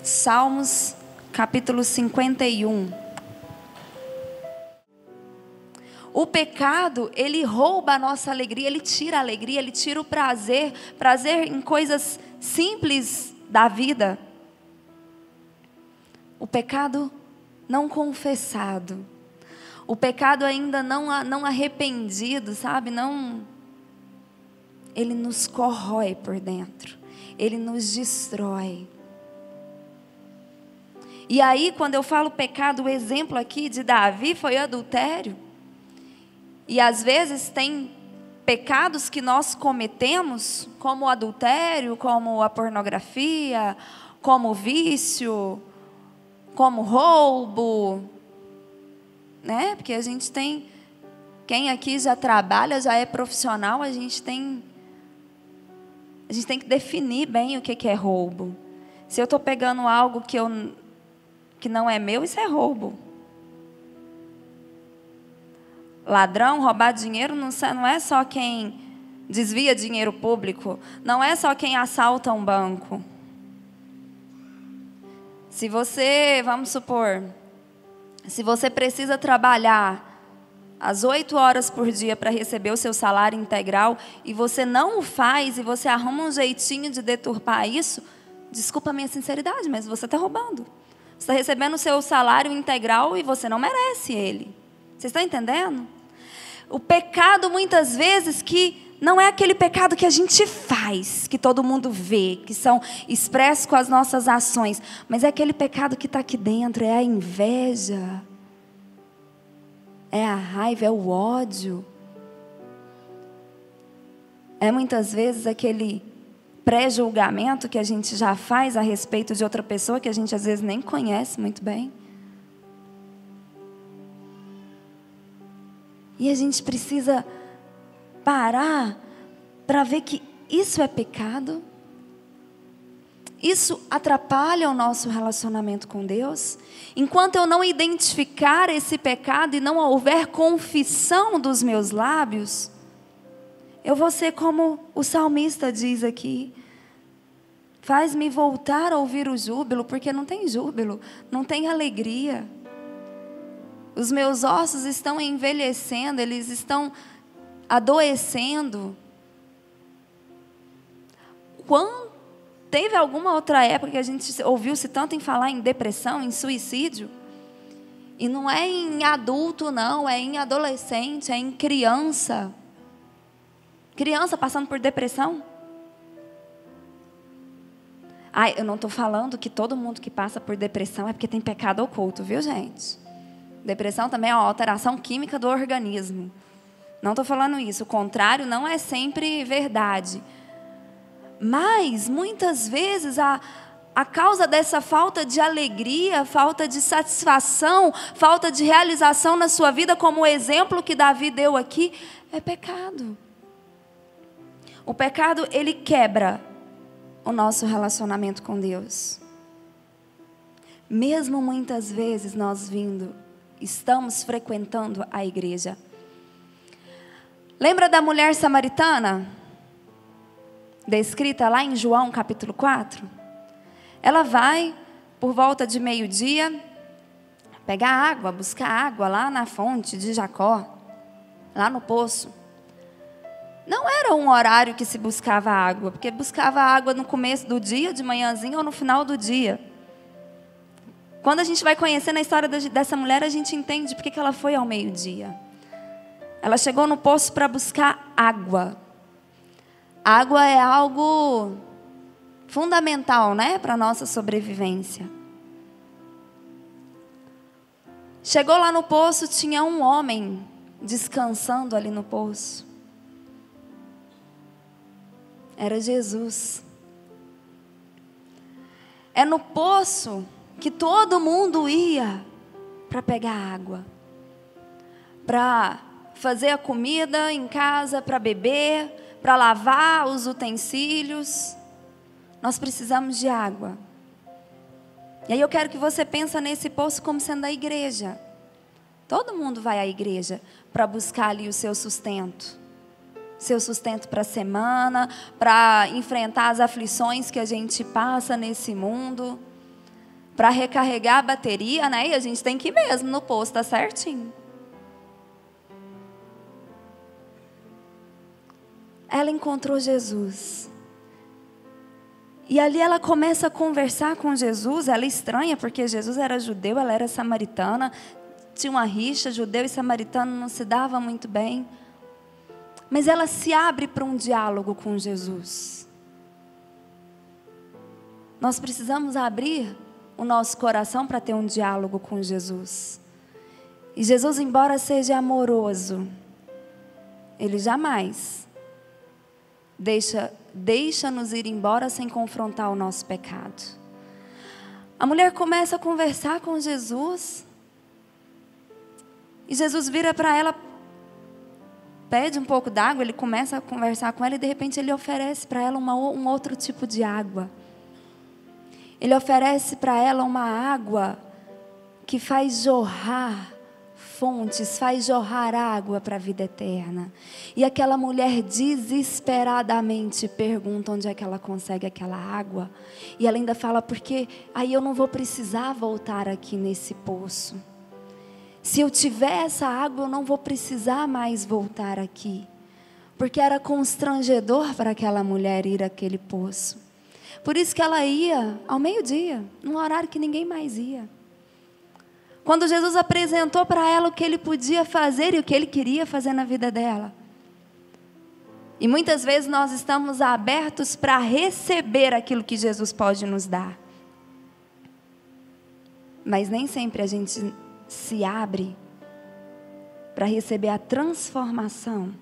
Salmos, capítulo 51. O pecado, ele rouba a nossa alegria, ele tira a alegria, ele tira o prazer em coisas simples da vida. O pecado não confessado, o pecado ainda não arrependido, sabe? Ele nos corrói por dentro, ele nos destrói. E aí, quando eu falo pecado, o exemplo aqui de Davi foi adultério. E às vezes tem pecados que nós cometemos, como o adultério, como a pornografia, como o vício, como roubo, né? Porque a gente tem, quem aqui já trabalha, já é profissional, a gente tem que definir bem o que é roubo. Se eu estou pegando algo que não é meu, isso é roubo. Ladrão, roubar dinheiro não é só quem desvia dinheiro público, não é só quem assalta um banco. Se você, vamos supor, se você precisa trabalhar às 8 horas por dia para receber o seu salário integral e você não o faz e você arruma um jeitinho de deturpar isso, desculpa a minha sinceridade, mas você está roubando. Você está recebendo o seu salário integral e você não merece ele. Vocês estão entendendo? O pecado, muitas vezes, que não é aquele pecado que a gente faz, que todo mundo vê, que são expressos com as nossas ações, mas é aquele pecado que está aqui dentro, é a inveja, é a raiva, é o ódio. É muitas vezes aquele pré-julgamento que a gente já faz a respeito de outra pessoa, que a gente às vezes nem conhece muito bem. E a gente precisa parar para ver que isso é pecado. Isso atrapalha o nosso relacionamento com Deus. Enquanto eu não identificar esse pecado e não houver confissão dos meus lábios, eu vou ser como o salmista diz aqui: faz-me voltar a ouvir o júbilo, porque não tem júbilo, não tem alegria. Os meus ossos estão envelhecendo, eles estão adoecendo. Teve alguma outra época que a gente ouviu-se tanto em falar em depressão, em suicídio? E não é em adulto, não, é em adolescente, é em criança. Criança passando por depressão. Eu não estou falando que todo mundo que passa por depressão é porque tem pecado oculto, viu, gente? Depressão também é uma alteração química do organismo. Não estou falando isso. O contrário não é sempre verdade. Mas, muitas vezes, a causa dessa falta de alegria, falta de satisfação, falta de realização na sua vida, como o exemplo que Davi deu aqui, é pecado. O pecado, ele quebra o nosso relacionamento com Deus. Mesmo muitas vezes nós estamos frequentando a igreja. Lembra da mulher samaritana? Descrita lá em João capítulo 4? Ela vai, por volta de meio-dia, pegar água, buscar água lá na fonte de Jacó, lá no poço. Não era um horário que se buscava água, porque buscava água no começo do dia, de manhãzinho, ou no final do dia. Quando a gente vai conhecendo a história dessa mulher, a gente entende porque que ela foi ao meio-dia. Ela chegou no poço para buscar água. Água é algo fundamental, né, para a nossa sobrevivência. Chegou lá no poço, tinha um homem descansando ali no poço. Era Jesus. É no poço que todo mundo ia para pegar água, para fazer a comida em casa, para beber, para lavar os utensílios. Nós precisamos de água. E aí eu quero que você pense nesse poço como sendo a igreja. Todo mundo vai à igreja para buscar ali o seu sustento. Seu sustento para a semana, para enfrentar as aflições que a gente passa nesse mundo. para recarregar a bateria, né? E a gente tem que ir mesmo no posto, tá certinho. Ela encontrou Jesus. E ali ela começa a conversar com Jesus. Ela é estranha, porque Jesus era judeu, ela era samaritana. Tinha uma rixa, judeu e samaritano não se dava muito bem. Mas ela se abre para um diálogo com Jesus. Nós precisamos abrir o nosso coração para ter um diálogo com Jesus. E Jesus, embora seja amoroso, Ele jamais deixa-nos ir embora sem confrontar o nosso pecado. A mulher começa a conversar com Jesus. E Jesus vira para ela, pede um pouco d'água, ele começa a conversar com ela e de repente ele oferece para ela um outro tipo de água. Ele oferece para ela uma água que faz jorrar fontes, faz jorrar água para a vida eterna. E aquela mulher desesperadamente pergunta onde é que ela consegue aquela água. E ela ainda fala, porque aí eu não vou precisar voltar aqui nesse poço. Se eu tiver essa água, eu não vou precisar mais voltar aqui. Porque era constrangedor para aquela mulher ir àquele poço. Por isso que ela ia ao meio-dia, num horário que ninguém mais ia. Quando Jesus apresentou para ela o que Ele podia fazer e o que Ele queria fazer na vida dela. E muitas vezes nós estamos abertos para receber aquilo que Jesus pode nos dar. Mas nem sempre a gente se abre para receber a transformação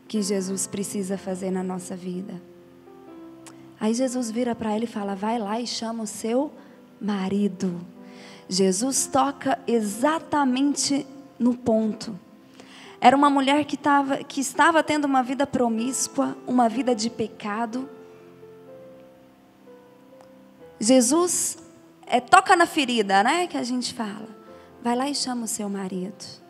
que Jesus precisa fazer na nossa vida. Aí Jesus vira para ela e fala, vai lá e chama o seu marido. Jesus toca exatamente no ponto. Era uma mulher que estava tendo uma vida promíscua, uma vida de pecado. Jesus toca na ferida, né, que a gente fala. Vai lá e chama o seu marido.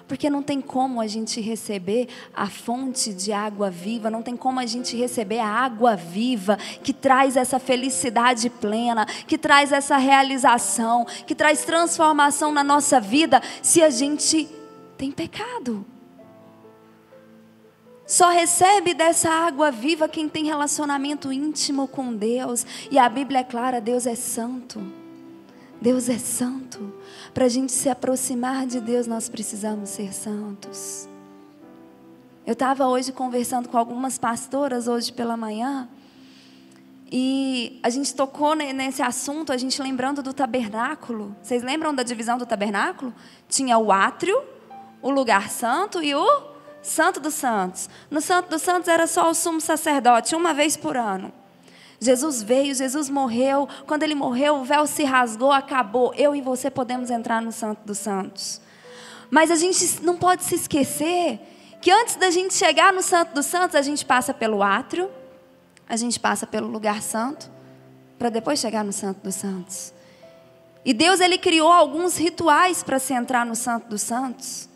Porque não tem como a gente receber a fonte de água viva, não tem como a gente receber a água viva que traz essa felicidade plena, que traz essa realização, que traz transformação na nossa vida, se a gente tem pecado. Só recebe dessa água viva quem tem relacionamento íntimo com Deus. E a Bíblia é clara, Deus é santo. Deus é santo. Para a gente se aproximar de Deus, nós precisamos ser santos. Eu estava hoje conversando com algumas pastoras, hoje pela manhã, e a gente tocou nesse assunto, a gente lembrando do tabernáculo. Vocês lembram da divisão do tabernáculo? Tinha o átrio, o lugar santo e o Santo dos Santos. No Santo dos Santos era só o sumo sacerdote, uma vez por ano. Jesus veio, Jesus morreu. Quando Ele morreu, o véu se rasgou, acabou. Eu e você podemos entrar no Santo dos Santos. Mas a gente não pode se esquecer que antes da gente chegar no Santo dos Santos, a gente passa pelo átrio, a gente passa pelo lugar santo, para depois chegar no Santo dos Santos. E Deus, Ele criou alguns rituais para se entrar no Santo dos Santos.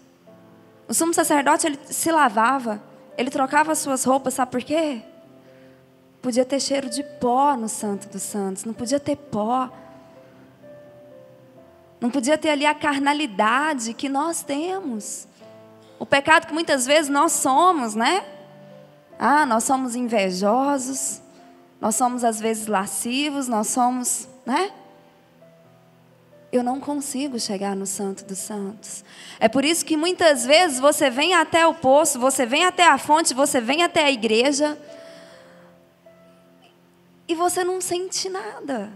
O sumo sacerdote, ele se lavava, ele trocava as suas roupas, sabe por quê? Podia ter cheiro de pó no Santo dos Santos, não podia ter pó. Não podia ter ali a carnalidade que nós temos. O pecado que muitas vezes nós somos, né? Nós somos invejosos, nós somos às vezes lascivos, nós somos, né? Eu não consigo chegar no Santo dos Santos. É por isso que muitas vezes você vem até o poço, você vem até a fonte, você vem até a igreja, e você não sente nada.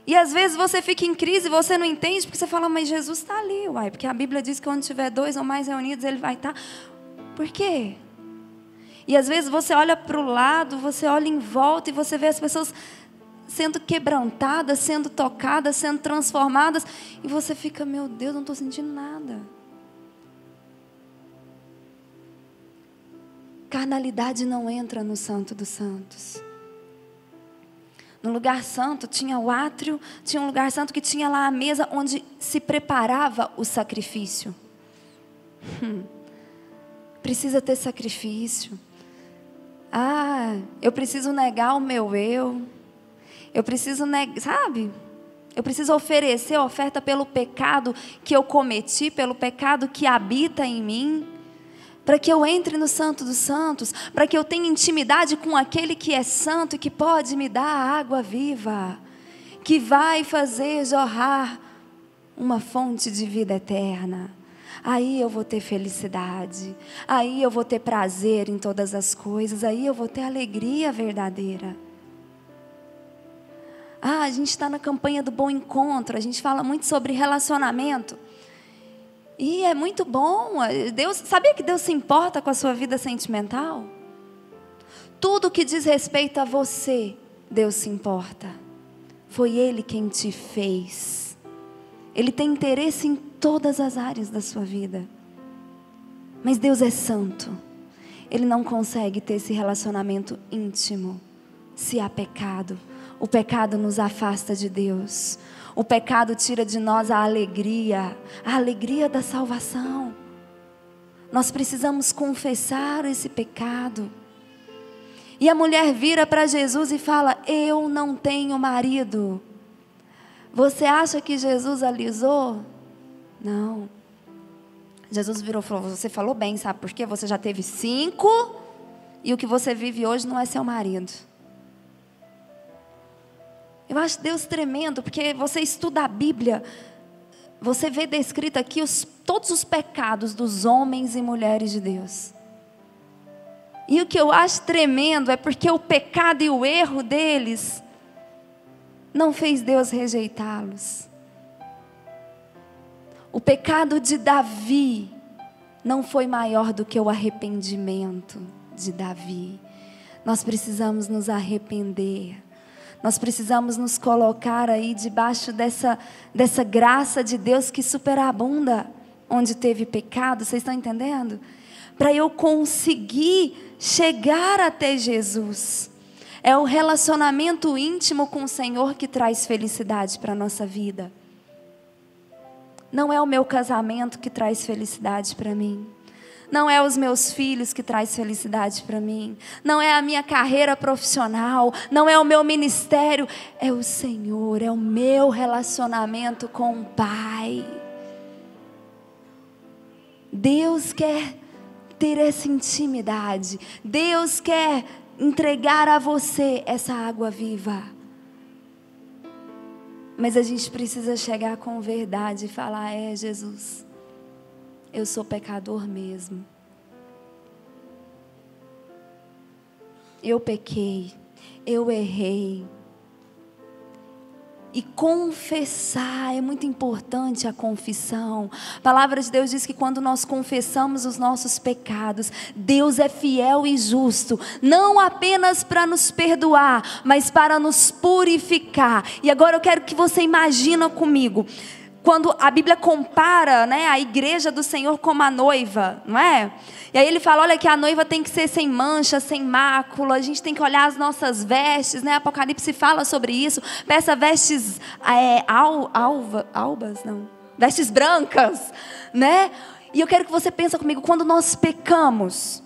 E às vezes você fica em crise, você não entende, porque você fala, mas Jesus está ali, uai, porque a Bíblia diz que onde tiver 2 ou mais reunidos, Ele vai estar. Por quê? E às vezes você olha para o lado, você olha em volta e você vê as pessoas sendo quebrantadas, sendo tocadas, sendo transformadas, e você fica, meu Deus, não estou sentindo nada. Carnalidade não entra no Santo dos Santos. No lugar santo tinha o átrio, tinha um lugar santo que tinha lá a mesa onde se preparava o sacrifício. Precisa ter sacrifício. Eu preciso negar o meu eu. Eu preciso, sabe? Eu preciso oferecer a oferta pelo pecado que eu cometi, pelo pecado que habita em mim, para que eu entre no Santo dos Santos, para que eu tenha intimidade com aquele que é santo e que pode me dar a água viva, que vai fazer jorrar uma fonte de vida eterna. Aí eu vou ter felicidade, aí eu vou ter prazer em todas as coisas, aí eu vou ter alegria verdadeira. A gente está na campanha do Bom Encontro, a gente fala muito sobre relacionamento. E é muito bom. Sabia que Deus se importa com a sua vida sentimental? Tudo que diz respeito a você, Deus se importa. Foi Ele quem te fez. Ele tem interesse em todas as áreas da sua vida. Mas Deus é santo. Ele não consegue ter esse relacionamento íntimo se há pecado. O pecado nos afasta de Deus. O pecado tira de nós a alegria da salvação. Nós precisamos confessar esse pecado. E a mulher vira para Jesus e fala: eu não tenho marido. Você acha que Jesus alisou? Não. Jesus virou e falou: você falou bem, sabe por quê? Você já teve 5 e o que você vive hoje não é seu marido. Eu acho Deus tremendo, porque você estuda a Bíblia, você vê descrito aqui todos os pecados dos homens e mulheres de Deus. E o que eu acho tremendo é porque o pecado e o erro deles não fez Deus rejeitá-los. O pecado de Davi não foi maior do que o arrependimento de Davi. Nós precisamos nos arrepender. Nós precisamos nos colocar aí debaixo dessa graça de Deus que superabunda onde teve pecado. Vocês estão entendendo? Para eu conseguir chegar até Jesus. É o relacionamento íntimo com o Senhor que traz felicidade para a nossa vida. Não é o meu casamento que traz felicidade para mim. Não é os meus filhos que traz felicidade para mim. Não é a minha carreira profissional. Não é o meu ministério. É o Senhor, é o meu relacionamento com o Pai. Deus quer ter essa intimidade. Deus quer entregar a você essa água viva. Mas a gente precisa chegar com verdade e falar: Jesus, eu sou pecador mesmo. Eu pequei, eu errei. E confessar, é muito importante a confissão. A palavra de Deus diz que quando nós confessamos os nossos pecados, Deus é fiel e justo, não apenas para nos perdoar, mas para nos purificar. E agora eu quero que você imagine comigo, quando a Bíblia compara, a igreja do Senhor como a noiva, não é? E aí ele fala, olha, que a noiva tem que ser sem mancha, sem mácula, a gente tem que olhar as nossas vestes, Apocalipse fala sobre isso, peça vestes vestes brancas, E eu quero que você pense comigo, quando nós pecamos,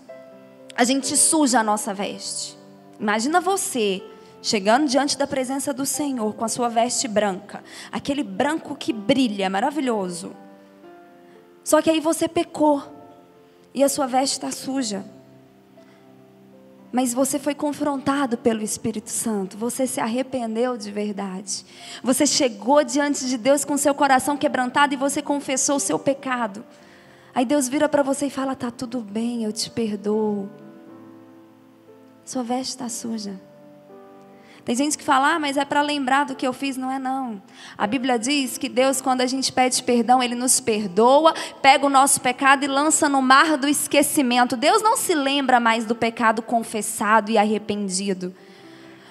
a gente suja a nossa veste. Imagina você chegando diante da presença do Senhor com a sua veste branca, aquele branco que brilha, maravilhoso. Só que aí você pecou e a sua veste está suja. Mas você foi confrontado pelo Espírito Santo, você se arrependeu de verdade. Você chegou diante de Deus com seu coração quebrantado e você confessou o seu pecado. Aí Deus vira para você e fala, tá tudo bem, eu te perdoo. Sua veste está suja. Tem gente que fala, mas é para lembrar do que eu fiz. Não é não. A Bíblia diz que Deus, quando a gente pede perdão, Ele nos perdoa, pega o nosso pecado e lança no mar do esquecimento. Deus não se lembra mais do pecado confessado e arrependido.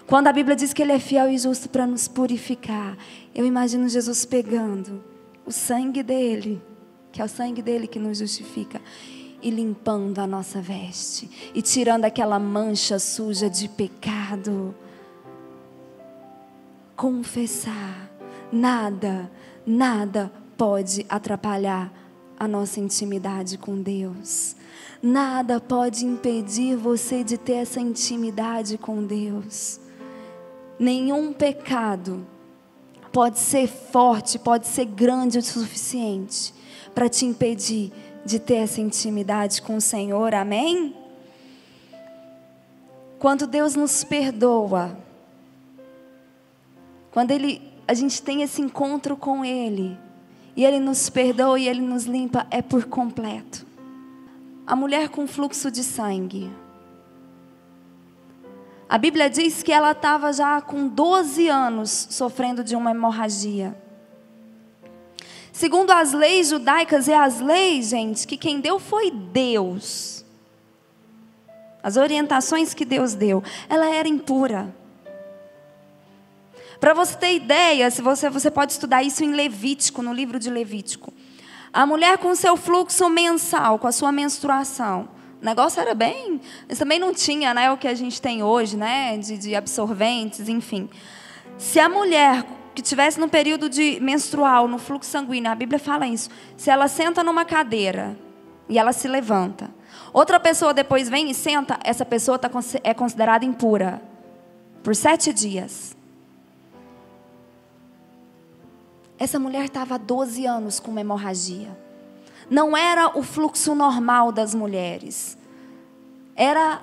Quando a Bíblia diz que Ele é fiel e justo para nos purificar, eu imagino Jesus pegando o sangue dEle, que é o sangue dEle que nos justifica, e limpando a nossa veste, e tirando aquela mancha suja de pecado. Confessar, nada pode atrapalhar a nossa intimidade com Deus. Nada pode impedir você de ter essa intimidade com Deus. Nenhum pecado pode ser forte, pode ser grande o suficiente para te impedir de ter essa intimidade com o Senhor, amém? Quando Deus nos perdoa, quando a gente tem esse encontro com Ele, e Ele nos perdoa e Ele nos limpa, é por completo. A mulher com fluxo de sangue, a Bíblia diz que ela estava já com 12 anos sofrendo de uma hemorragia. Segundo as leis judaicas, e as leis, gente, que quem deu foi Deus. As orientações que Deus deu, ela era impura. Para você ter ideia, se você pode estudar isso em Levítico, no livro de Levítico. A mulher com seu fluxo mensal, com a sua menstruação, o negócio era bem... Mas também não tinha, né, o que a gente tem hoje, né, de absorventes, enfim. Se a mulher que estivesse no período de menstrual, no fluxo sanguíneo, a Bíblia fala isso, se ela senta numa cadeira e ela se levanta, outra pessoa depois vem e senta, essa pessoa é considerada impura por 7 dias. Essa mulher estava há 12 anos com uma hemorragia. Não era o fluxo normal das mulheres. Era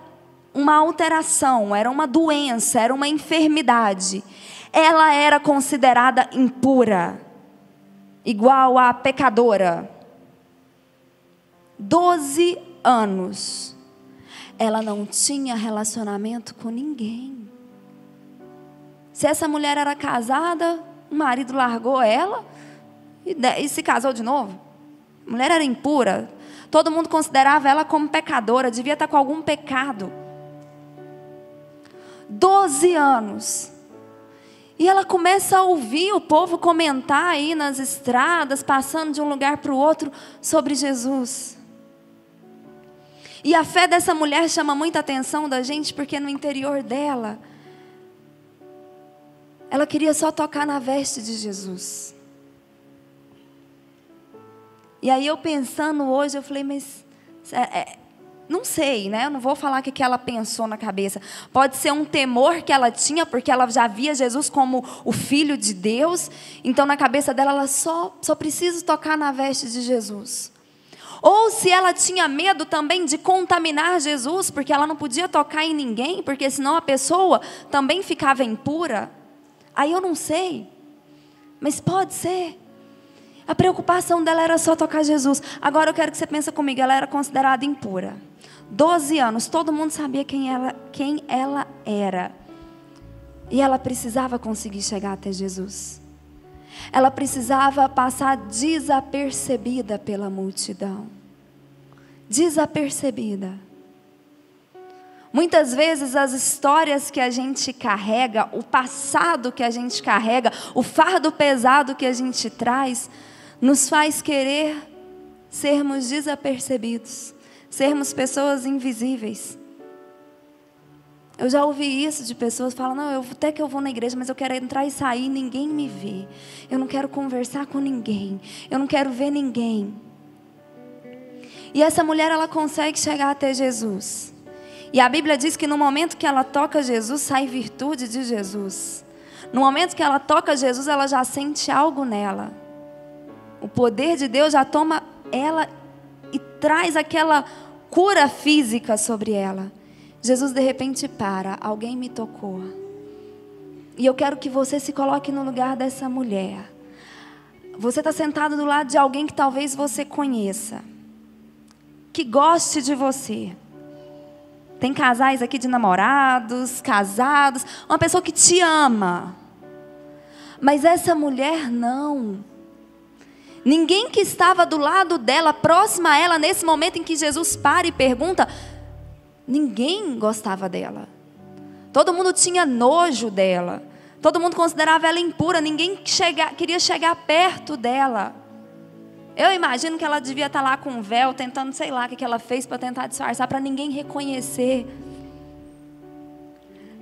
uma alteração, era uma doença, era uma enfermidade. Ela era considerada impura, igual a pecadora. 12 anos. Ela não tinha relacionamento com ninguém. Se essa mulher era casada, o marido largou ela e se casou de novo. A mulher era impura. Todo mundo considerava ela como pecadora. Devia estar com algum pecado. 12 anos. E ela começa a ouvir o povo comentar aí nas estradas, passando de um lugar para o outro, sobre Jesus. E a fé dessa mulher chama muita atenção da gente, porque no interior dela, ela queria só tocar na veste de Jesus. E aí eu pensando hoje, eu falei, mas... não sei, né? Eu não vou falar o que ela pensou na cabeça. Pode ser um temor que ela tinha, porque ela já via Jesus como o Filho de Deus. Então na cabeça dela, ela só precisa tocar na veste de Jesus. Ou se ela tinha medo também de contaminar Jesus, porque ela não podia tocar em ninguém, porque senão a pessoa também ficava impura. Aí eu não sei, mas pode ser. A preocupação dela era só tocar Jesus. Agora eu quero que você pense comigo, ela era considerada impura. 12 anos, todo mundo sabia quem ela era. E ela precisava conseguir chegar até Jesus. Ela precisava passar desapercebida pela multidão. Desapercebida. Muitas vezes as histórias que a gente carrega, o passado que a gente carrega, o fardo pesado que a gente traz, nos faz querer sermos desapercebidos, sermos pessoas invisíveis. Eu já ouvi isso de pessoas que falam, não, até que eu vou na igreja, mas eu quero entrar e sair, ninguém me vê. Eu não quero conversar com ninguém, eu não quero ver ninguém. E essa mulher, ela consegue chegar até Jesus. E a Bíblia diz que no momento que ela toca Jesus, sai virtude de Jesus. No momento que ela toca Jesus, ela já sente algo nela. O poder de Deus já toma ela e traz aquela cura física sobre ela. Jesus de repente para, alguém me tocou. E eu quero que você se coloque no lugar dessa mulher. Você está sentado do lado de alguém que talvez você conheça, que goste de você. Tem casais aqui de namorados, casados, uma pessoa que te ama. Mas essa mulher não. Ninguém que estava do lado dela, próxima a ela, nesse momento em que Jesus para e pergunta, ninguém gostava dela. Todo mundo tinha nojo dela. Todo mundo considerava ela impura. Ninguém queria chegar perto dela. Eu imagino que ela devia estar lá com um véu, tentando, sei lá, o que ela fez para tentar disfarçar, para ninguém reconhecer.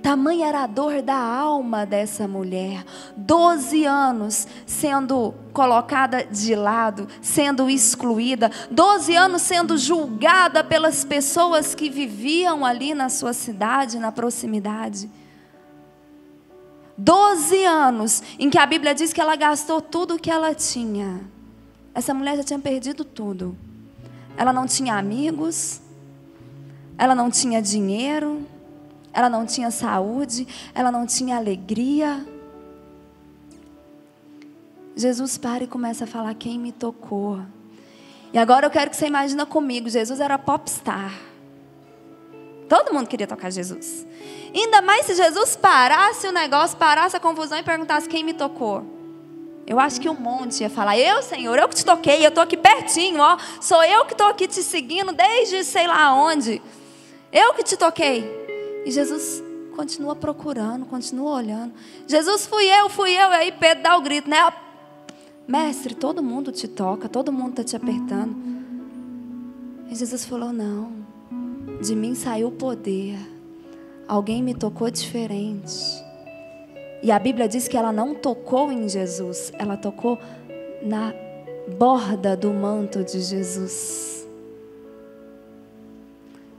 Tamanha era a dor da alma dessa mulher. 12 anos sendo colocada de lado, sendo excluída. 12 anos sendo julgada pelas pessoas que viviam ali na sua cidade, na proximidade. 12 anos em que a Bíblia diz que ela gastou tudo o que ela tinha. Essa mulher já tinha perdido tudo. Ela não tinha amigos, ela não tinha dinheiro, ela não tinha saúde, ela não tinha alegria. Jesus para e começa a falar: quem me tocou? E agora eu quero que você imagine comigo, Jesus era popstar. Todo mundo queria tocar Jesus. Ainda mais se Jesus parasse o negócio, parasse a confusão e perguntasse: quem me tocou? Eu acho que um monte ia falar: eu, Senhor, eu que te toquei, eu estou aqui pertinho, ó. Sou eu que estou aqui te seguindo desde sei lá onde. Eu que te toquei. E Jesus continua procurando, continua olhando. Jesus, fui eu. E aí Pedro dá o grito, né? Mestre, todo mundo te toca, todo mundo está te apertando. E Jesus falou: não, de mim saiu o poder. Alguém me tocou diferente. E a Bíblia diz que ela não tocou em Jesus, ela tocou na borda do manto de Jesus.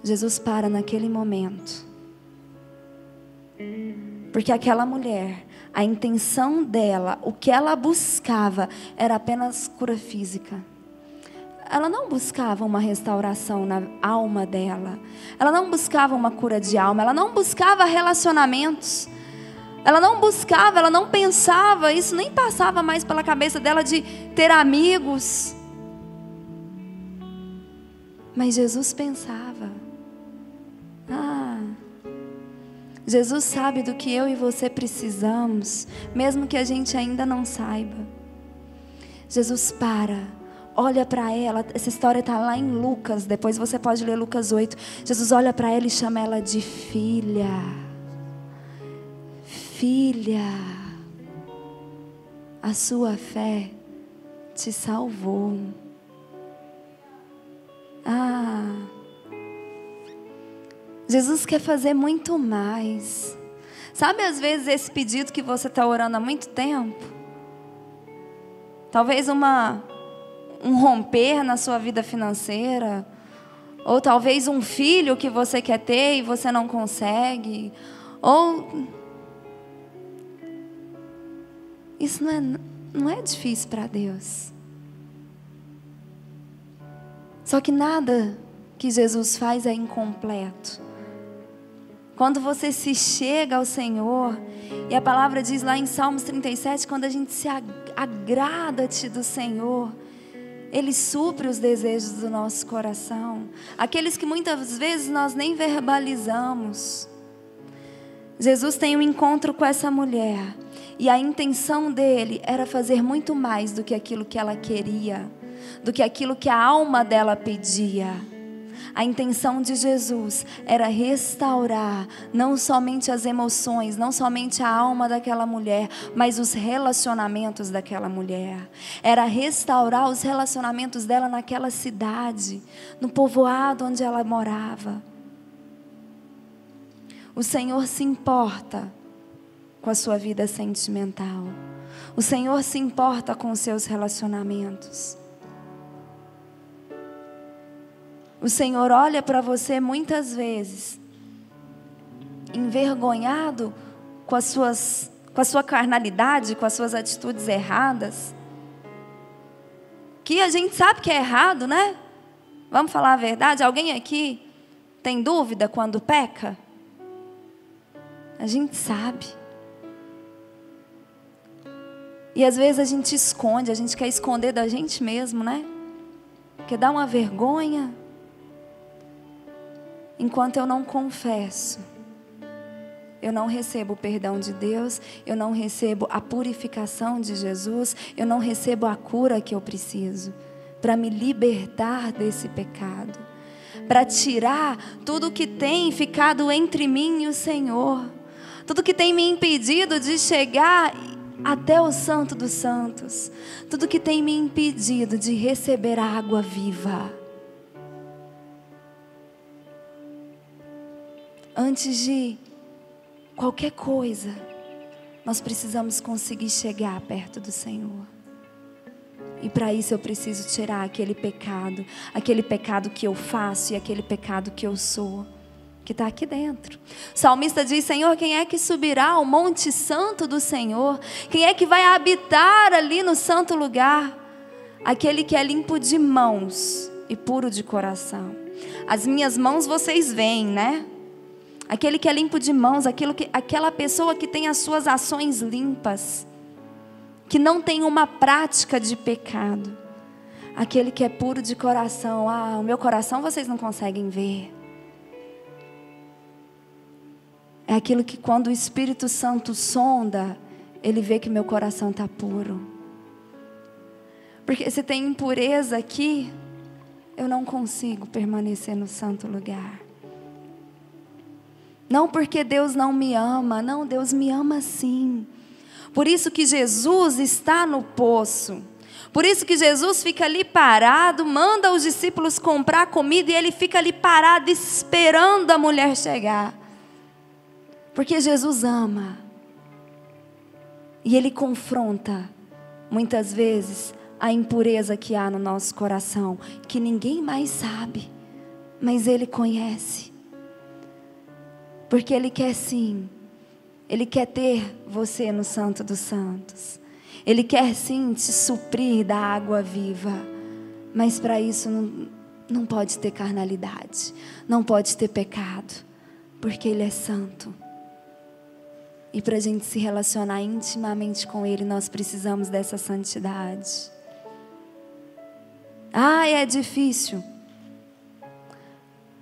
Jesus para naquele momento. Porque aquela mulher, a intenção dela, o que ela buscava era apenas cura física. Ela não buscava uma restauração na alma dela. Ela não buscava uma cura de alma. Ela não buscava relacionamentos. Ela não buscava, ela não pensava. Isso nem passava mais pela cabeça dela de ter amigos. Mas Jesus pensava: Jesus sabe do que eu e você precisamos, mesmo que a gente ainda não saiba. Jesus para, olha para ela. Essa história está lá em Lucas, depois você pode ler Lucas 8. Jesus olha para ela e chama ela de filha. Filha, a sua fé te salvou. Jesus quer fazer muito mais. Sabe, às vezes esse pedido que você está orando há muito tempo, talvez um romper na sua vida financeira, ou talvez um filho que você quer ter e você não consegue, ou isso não é difícil para Deus. Só que nada que Jesus faz é incompleto. Quando você se chega ao Senhor, e a palavra diz lá em Salmos 37, quando a gente se agrada-te do Senhor, Ele supre os desejos do nosso coração, aqueles que muitas vezes nós nem verbalizamos. Jesus tem um encontro com essa mulher, e a intenção dele era fazer muito mais do que aquilo que ela queria, do que aquilo que a alma dela pedia. A intenção de Jesus era restaurar não somente as emoções, não somente a alma daquela mulher, mas os relacionamentos daquela mulher. Era restaurar os relacionamentos dela naquela cidade, no povoado onde ela morava. O Senhor se importa com a sua vida sentimental. O Senhor se importa com os seus relacionamentos. O Senhor olha para você muitas vezes envergonhado com a sua carnalidade, com as suas atitudes erradas, que a gente sabe que é errado, né? Vamos falar a verdade? Alguém aqui tem dúvida quando peca? A gente sabe. E às vezes a gente esconde, a gente quer esconder da gente mesmo, né? Quer dar uma vergonha. Enquanto eu não confesso, eu não recebo o perdão de Deus, eu não recebo a purificação de Jesus, eu não recebo a cura que eu preciso para me libertar desse pecado, para tirar tudo que tem ficado entre mim e o Senhor, tudo que tem me impedido de chegar até o Santo dos Santos, tudo que tem me impedido de receber a água viva. Antes de qualquer coisa, nós precisamos conseguir chegar perto do Senhor. E para isso eu preciso tirar aquele pecado que eu faço e aquele pecado que eu sou, que está aqui dentro. O salmista diz: Senhor, quem é que subirá ao monte santo do Senhor? Quem é que vai habitar ali no santo lugar? Aquele que é limpo de mãos e puro de coração. As minhas mãos vocês veem, né? Aquele que é limpo de mãos, aquela pessoa que tem as suas ações limpas, que não tem uma prática de pecado. Aquele que é puro de coração. O meu coração vocês não conseguem ver. É aquilo que quando o Espírito Santo sonda, ele vê que meu coração está puro. Porque se tem impureza aqui, eu não consigo permanecer no santo lugar. Não porque Deus não me ama, não, Deus me ama sim. Por isso que Jesus está no poço. Por isso que Jesus fica ali parado, manda os discípulos comprar comida e ele fica ali parado esperando a mulher chegar. Porque Jesus ama. E ele confronta, muitas vezes, a impureza que há no nosso coração, que ninguém mais sabe, mas ele conhece. Porque ele quer sim, ele quer ter você no Santo dos Santos. Ele quer sim te suprir da água viva. Mas para isso não pode ter carnalidade, não pode ter pecado, porque ele é santo. E para a gente se relacionar intimamente com ele, nós precisamos dessa santidade. É difícil.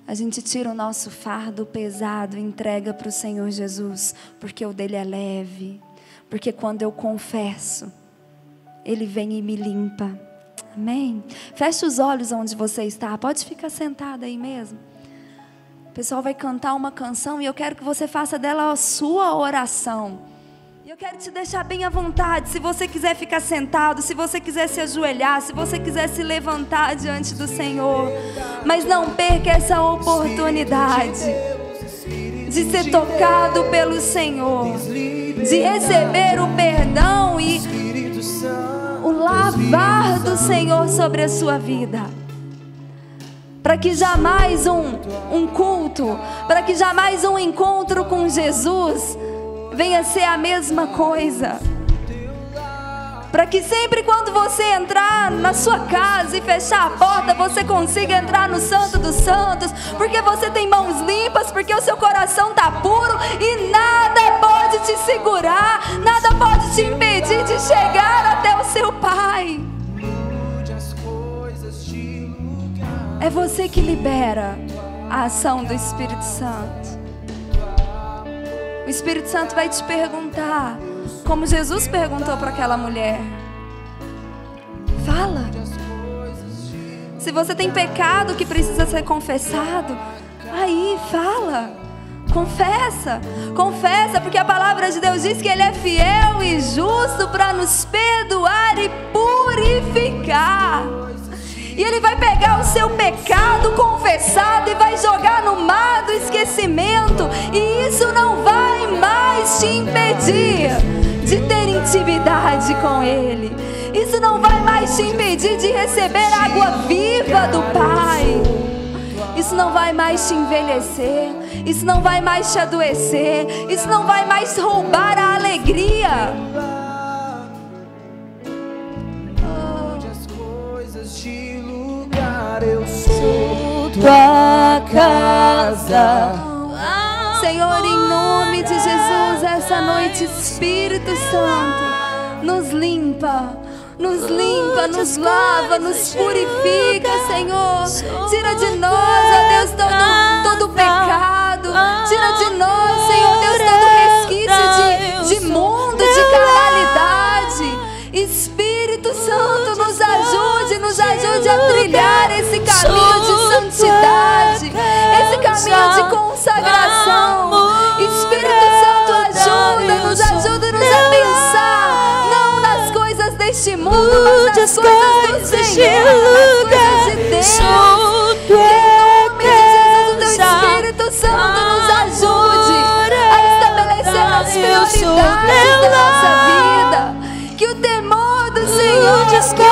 A gente tira o nosso fardo pesado e entrega para o Senhor Jesus, porque o dele é leve. Porque quando eu confesso, ele vem e me limpa. Amém? Feche os olhos onde você está. Pode ficar sentado aí mesmo. O pessoal vai cantar uma canção e eu quero que você faça dela a sua oração. E eu quero te deixar bem à vontade. Se você quiser ficar sentado, se você quiser se ajoelhar, se você quiser se levantar diante do Senhor. Mas não perca essa oportunidade de ser tocado pelo Senhor, de receber o perdão e o lavar do Senhor sobre a sua vida. Para que jamais um culto, para que jamais um encontro com Jesus venha ser a mesma coisa. Para que sempre quando você entrar na sua casa e fechar a porta, você consiga entrar no Santo dos Santos, porque você tem mãos limpas, porque o seu coração está puro e nada pode te segurar, nada pode te impedir de chegar até o seu Pai. É você que libera a ação do Espírito Santo. O Espírito Santo vai te perguntar, como Jesus perguntou para aquela mulher. Fala. Se você tem pecado que precisa ser confessado, aí fala. Confessa. Confessa, porque a palavra de Deus diz que Ele é fiel e justo para nos perdoar e purificar. E Ele vai pegar o seu pecado confessado e vai jogar no mar do esquecimento. E isso não vai mais te impedir de ter intimidade com Ele. Isso não vai mais te impedir de receber a água viva do Pai. Isso não vai mais te envelhecer. Isso não vai mais te adoecer. Isso não vai mais roubar a alegria. Eu sou tua casa. Senhor, em nome de Jesus, essa noite, Espírito Santo, nos limpa, nos lava, nos purifica, Senhor. Tira de nós, ó Deus, todo pecado. Tira de nós, Senhor Deus, todo resquício de mundo, de carnalidade. Espírito Santo, nos ajude a trilhar esse caminho de santidade, esse caminho de consagração. Espírito Santo, nos ajuda a pensar, não nas coisas deste mundo, mas nas coisas do Senhor, nas coisas de Deus. Que em nome de Jesus, o teu Espírito Santo nos ajude a estabelecer as prioridades da nossa vida. Que o temor do Senhor, que o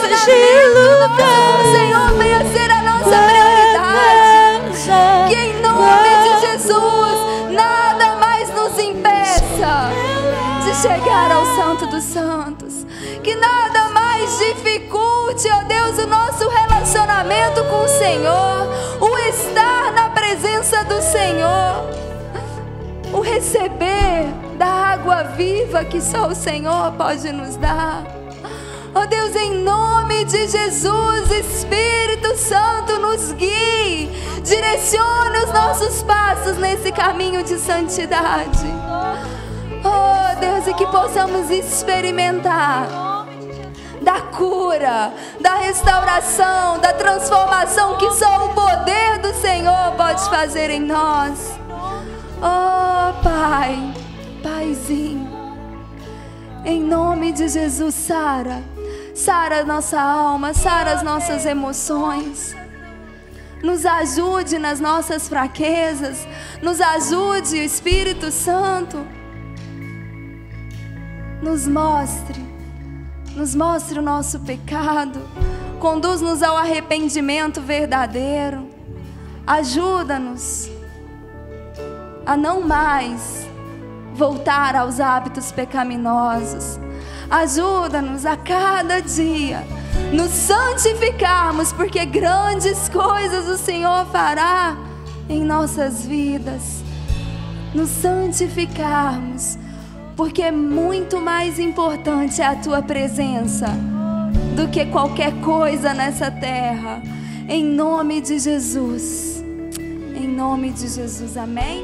relacionamento com o Senhor venha ser a nossa prioridade. Que em nome de chegar ao Santo dos Santos. Que nada mais dificulte, ó Deus, o nosso relacionamento com o Senhor, o estar na presença do Senhor, o receber da água viva que só o Senhor pode nos dar. Ó Deus, em nome de Jesus, Espírito Santo, nos guie, direcione os nossos passos nesse caminho de santidade. Oh Deus, e que possamos experimentar da cura, da restauração, da transformação que só o poder do Senhor pode fazer em nós. Oh Pai, Paizinho, em nome de Jesus, sara a nossa alma, sara as nossas emoções. Nos ajude nas nossas fraquezas, nos ajude, Espírito Santo. Nos mostre o nosso pecado, conduz-nos ao arrependimento verdadeiro. Ajuda-nos a não mais voltar aos hábitos pecaminosos. Ajuda-nos a cada dia nos santificarmos, porque grandes coisas o Senhor fará em nossas vidas. Nos santificarmos, porque muito mais importante é a Tua presença do que qualquer coisa nessa terra. Em nome de Jesus. Em nome de Jesus. Amém.